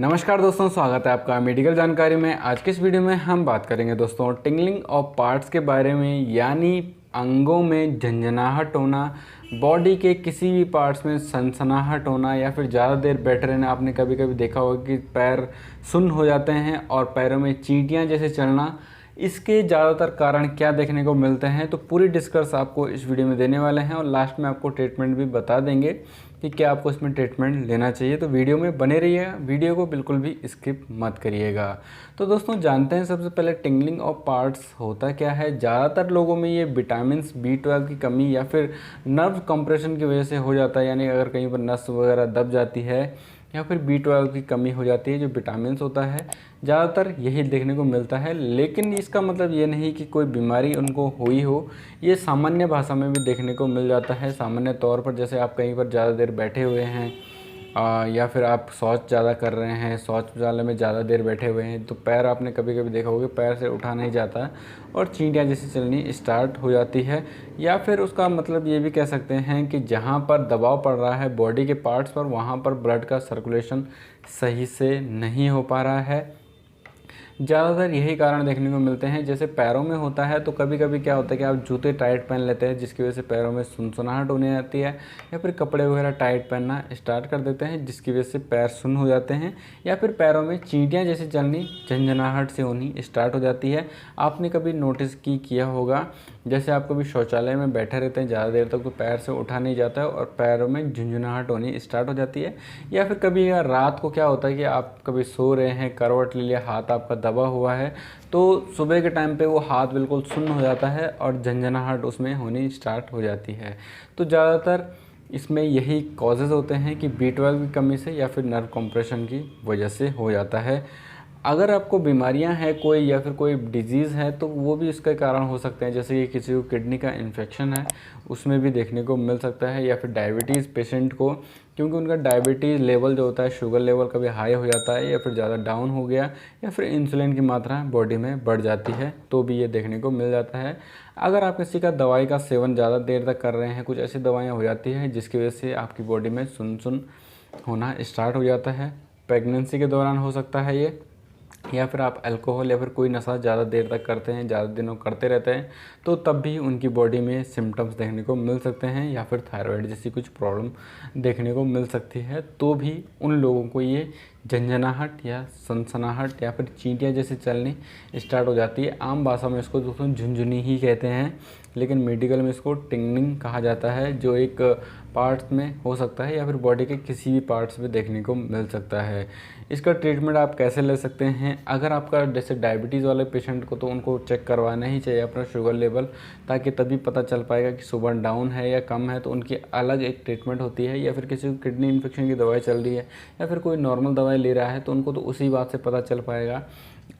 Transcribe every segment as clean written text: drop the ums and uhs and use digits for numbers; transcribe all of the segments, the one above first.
नमस्कार दोस्तों, स्वागत है आपका मेडिकल जानकारी में। आज के इस वीडियो में हम बात करेंगे दोस्तों टिंगलिंग ऑफ पार्ट्स के बारे में, यानी अंगों में झंझनाहट होना, बॉडी के किसी भी पार्ट्स में सनसनाहट होना या फिर ज़्यादा देर बैठे रहना। आपने कभी कभी देखा होगा कि पैर सुन्न हो जाते हैं और पैरों में चींटियां जैसे चलना। इसके ज़्यादातर कारण क्या देखने को मिलते हैं, तो पूरी डिस्कस आपको इस वीडियो में देने वाले हैं और लास्ट में आपको ट्रीटमेंट भी बता देंगे कि क्या आपको इसमें ट्रीटमेंट लेना चाहिए। तो वीडियो में बने रहिएगा, वीडियो को बिल्कुल भी स्किप मत करिएगा। तो दोस्तों जानते हैं सबसे पहले टिंगलिंग ऑफ पार्ट्स होता क्या है। ज़्यादातर लोगों में ये विटामिन B12 की कमी या फिर नर्व कंप्रेशन की वजह से हो जाता है, यानी अगर कहीं पर नस वगैरह दब जाती है या फिर B12 की कमी हो जाती है, जो विटामिन होता है ज़्यादातर यही देखने को मिलता है। लेकिन इसका मतलब ये नहीं कि कोई बीमारी उनको हुई हो, ये सामान्य भाषा में भी देखने को मिल जाता है। सामान्य तौर पर जैसे आप कहीं पर ज़्यादा देर बैठे हुए हैं या फिर आप शौच ज़्यादा कर रहे हैं, शौचालय में ज़्यादा देर बैठे हुए हैं, तो पैर आपने कभी कभी देखा होगा पैर से उठा नहीं जाता और चींटियाँ जैसी चलनी स्टार्ट हो जाती है। या फिर उसका मतलब ये भी कह सकते हैं कि जहाँ पर दबाव पड़ रहा है बॉडी के पार्ट्स पर, वहाँ पर ब्लड का सर्कुलेशन सही से नहीं हो पा रहा है। ज़्यादातर यही कारण देखने को मिलते हैं। जैसे पैरों में होता है तो कभी कभी क्या होता है कि आप जूते टाइट पहन लेते हैं, जिसकी वजह से पैरों में सुनसुनाहट होने आती है, या फिर कपड़े वगैरह टाइट पहनना स्टार्ट कर देते हैं, जिसकी वजह से पैर सुन्न हो जाते हैं, या फिर पैरों में चींटियाँ जैसे चलनी, झंझनाहट से होनी स्टार्ट हो जाती है। आपने कभी नोटिस किया होगा, जैसे आप कभी शौचालय में बैठे रहते हैं ज़्यादा देर तक तो पैर से उठा नहीं जाता है और पैरों में झुंझुनाहट होनी स्टार्ट हो जाती है। या फिर कभी रात को क्या होता है कि आप कभी सो रहे हैं, करवट ले लिया, हाथ आपका दबा हुआ है, तो सुबह के टाइम पे वो हाथ बिल्कुल सुन्न हो जाता है और झंझनाहट उसमें होनी स्टार्ट हो जाती है। तो ज़्यादातर इसमें यही कॉजेज़ होते हैं कि B12 की कमी से या फिर नर्व कंप्रेशन की वजह से हो जाता है। अगर आपको बीमारियां हैं कोई या फिर कोई डिजीज़ है तो वो भी इसका कारण हो सकते हैं। जैसे कि किसी को किडनी का इन्फेक्शन है, उसमें भी देखने को मिल सकता है, या फिर डायबिटीज़ पेशेंट को, क्योंकि उनका डायबिटीज़ लेवल जो होता है, शुगर लेवल कभी हाई हो जाता है या फिर ज़्यादा डाउन हो गया, या फिर इंसुलिन की मात्रा बॉडी में बढ़ जाती है, तो भी ये देखने को मिल जाता है। अगर आप किसी का दवाई का सेवन ज़्यादा देर तक कर रहे हैं, कुछ ऐसी दवाइयाँ हो जाती हैं जिसकी वजह से आपकी बॉडी में सुन होना स्टार्ट हो जाता है। प्रेगनेंसी के दौरान हो सकता है ये, या फिर आप अल्कोहल या फिर कोई नशा ज़्यादा देर तक करते हैं, ज़्यादा दिनों करते रहते हैं, तो तब भी उनकी बॉडी में सिम्टम्स देखने को मिल सकते हैं। या फिर थायराइड जैसी कुछ प्रॉब्लम देखने को मिल सकती है, तो भी उन लोगों को ये झंझनाहट या सनसनाहट या फिर चींटियाँ जैसे चलनी स्टार्ट हो जाती है। आम भाषा में इसको दोस्तों झुंझुनी ही कहते हैं, लेकिन मेडिकल में इसको टिंगलिंग कहा जाता है, जो एक पार्ट्स में हो सकता है या फिर बॉडी के किसी भी पार्ट्स में देखने को मिल सकता है। इसका ट्रीटमेंट आप कैसे ले सकते हैं। अगर आपका जैसे डायबिटीज़ वाले पेशेंट को, तो उनको चेक करवाना ही चाहिए अपना शुगर लेवल, ताकि तभी पता चल पाएगा कि शुगर डाउन है या कम है, तो उनकी अलग एक ट्रीटमेंट होती है। या फिर किसी को किडनी इन्फेक्शन की दवाई चल रही है या फिर कोई नॉर्मल दवाई ले रहा है, तो उनको तो उसी बात से पता चल पाएगा।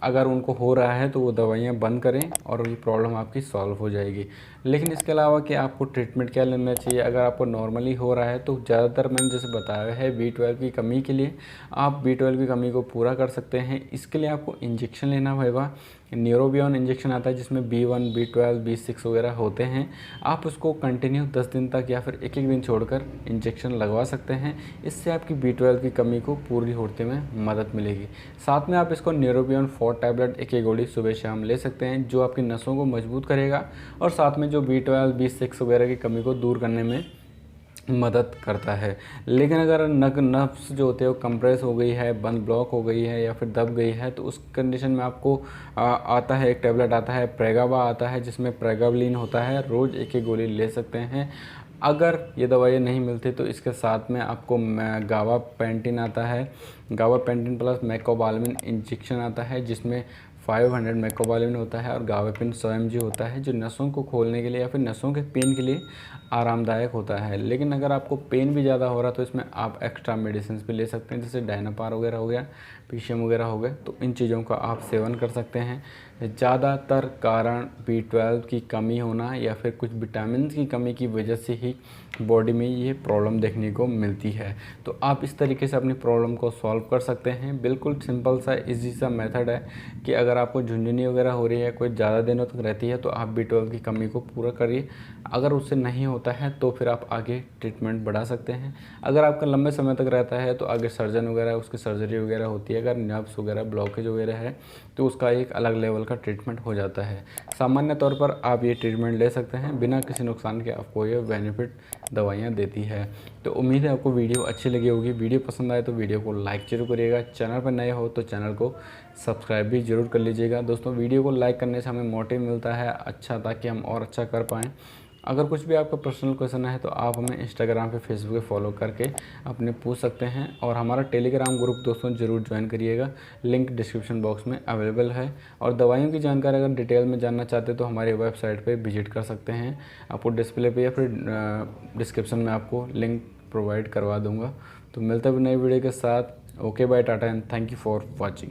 अगर उनको हो रहा है तो वो दवाइयाँ बंद करें और ये प्रॉब्लम आपकी सॉल्व हो जाएगी। लेकिन इसके अलावा कि आपको ट्रीटमेंट क्या लेना चाहिए, अगर आपको नॉर्मली हो रहा है तो ज़्यादातर मैंने जैसे बताया है B12 की कमी के लिए आप B12 की कमी को पूरा कर सकते हैं। इसके लिए आपको इंजेक्शन लेना होगा। न्यूरोबियन इंजेक्शन आता है जिसमें B1, B12, B6 वगैरह होते हैं। आप उसको कंटिन्यू 10 दिन तक या फिर एक दिन छोड़कर इंजेक्शन लगवा सकते हैं। इससे आपकी B12 की कमी को पूरी होने में मदद मिलेगी। साथ में आप इसको न्यूरोबियन 4 टैबलेट एक गोली सुबह शाम ले सकते हैं, जो आपकी नसों को मजबूत करेगा और साथ में जो B12, B6 वगैरह की कमी को दूर करने में मदद करता है। लेकिन अगर नर्व्स जो होते हैं वो कंप्रेस हो गई है, बंद ब्लॉक हो गई है या फिर दब गई है, तो उस कंडीशन में आपको आता है एक टैबलेट आता है, प्रेगाबा आता है, जिसमें प्रेगाबलिन होता है। रोज़ एक गोली ले सकते हैं। अगर ये दवाइयाँ नहीं मिलती तो इसके साथ में आपको गाबापेंटिन आता है, गाबापेंटिन प्लस मैकोबालामिन इंजेक्शन आता है, जिसमें 500 मैकोबालामिन होता है और गाबापेंटिन 100 mg होता है, जो नसों को खोलने के लिए या फिर नसों के पेन के लिए आरामदायक होता है। लेकिन अगर आपको पेन भी ज़्यादा हो रहा है तो इसमें आप एक्स्ट्रा मेडिसिन भी ले सकते हैं, जैसे डायनापार वगैरह हो गया, पीसीएम वगैरह हो गए, तो इन चीज़ों का आप सेवन कर सकते हैं। ज़्यादातर कारण B12 की कमी होना या फिर कुछ विटामिन की कमी की वजह से ही बॉडी में ये प्रॉब्लम देखने को मिलती है। तो आप इस तरीके से अपनी प्रॉब्लम को सॉल्व कर सकते हैं। बिल्कुल सिंपल सा इजी सा मेथड है कि अगर आपको झुंझुनी वगैरह हो रही है, कोई ज़्यादा दिनों तक रहती है, तो आप B12 की कमी को पूरा करिए। अगर उससे नहीं होता होता है तो फिर आप आगे ट्रीटमेंट बढ़ा सकते हैं। अगर आपका लंबे समय तक रहता है तो आगे सर्जन वगैरह उसकी सर्जरी वगैरह होती है। अगर नर्व्स वगैरह ब्लॉकेज वगैरह है तो उसका एक अलग लेवल का ट्रीटमेंट हो जाता है। सामान्य तौर पर आप ये ट्रीटमेंट ले सकते हैं बिना किसी नुकसान के, आपको ये बेनिफिट दवाइयाँ देती है। तो उम्मीद है आपको वीडियो अच्छी लगी होगी। वीडियो पसंद आए तो वीडियो को लाइक जरूर करिएगा। चैनल पर नए हो तो चैनल को सब्सक्राइब भी जरूर कर लीजिएगा। दोस्तों वीडियो को लाइक करने से हमें मोटिव मिलता है अच्छा, ताकि हम और अच्छा कर पाएँ। अगर कुछ भी आपका पर्सनल क्वेश्चन है तो आप हमें इंस्टाग्राम पे, फेसबुक पे फॉलो करके अपने पूछ सकते हैं। और हमारा टेलीग्राम ग्रुप दोस्तों ज़रूर ज्वाइन करिएगा, लिंक डिस्क्रिप्शन बॉक्स में अवेलेबल है। और दवाइयों की जानकारी अगर डिटेल में जानना चाहते हैं तो हमारी वेबसाइट पे विजिट कर सकते हैं। आपको डिस्प्ले पे या फिर डिस्क्रिप्शन में आपको लिंक प्रोवाइड करवा दूँगा। तो मिलते हैं नई वीडियो के साथ। Okay bye, tata and thank you for watching.